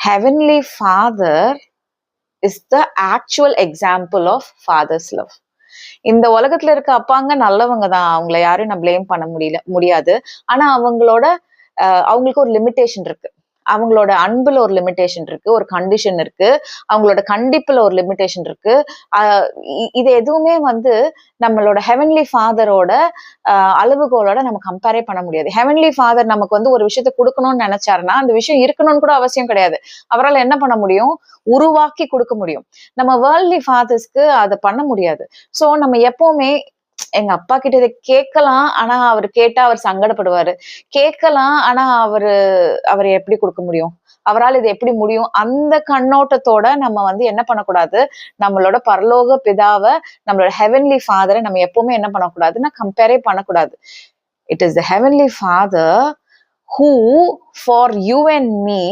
Heavenly Father is the actual example of Father's love. இந்த உலகத்துல இருக்க அப்பாங்க நல்லவங்க தான், அவங்கள யாரையும் நான் பிளேம் பண்ண முடியாது. ஆனா அவங்களுக்கு ஒரு லிமிட்டேஷன் இருக்கு. அவங்களோட அன்புல ஒரு லிமிட்டேஷன் இருக்கு, ஒரு கண்டிஷன் இருக்கு, அவங்களோட கண்டிப்புல ஒரு லிமிட்டேஷன் இருக்கு. இது எதுவுமே நம்மளோட ஹெவன்லி ஃபாதரோட அளவுகோலோட நம்ம கம்பேரே பண்ண முடியாது. ஹெவன்லி ஃபாதர் நமக்கு ஒரு விஷயத்த கொடுக்கணும்னு நினைச்சாருன்னா அந்த விஷயம் இருக்கணும்னு கூட அவசியம் கிடையாது. அவரால் என்ன பண்ண முடியும்? உருவாக்கி கொடுக்க முடியும். நம்ம வேர்ல்ட்லி ஃபாதர்ஸ்க்கு அதை பண்ண முடியாது. சோ நம்ம எப்பவுமே எங்க அப்பா கிட்ட இதை கேட்கலாம், ஆனா அவர் கேட்டா அவர் சங்கடப்படுவாரு. கேட்கலாம், ஆனா அவர் எப்படி கொடுக்க முடியும்? அவரால் இது எப்படி முடியும்? அந்த கண்ணோட்டத்தோட நம்ம என்ன பண்ணக்கூடாது? நம்மளோட பரலோக பிதாவை, நம்மளோட ஹெவன்லி ஃபாதரை நம்ம எப்பவுமே என்ன பண்ணக்கூடாதுன்னா கம்பேரே பண்ணக்கூடாது. It is the heavenly father who for you and me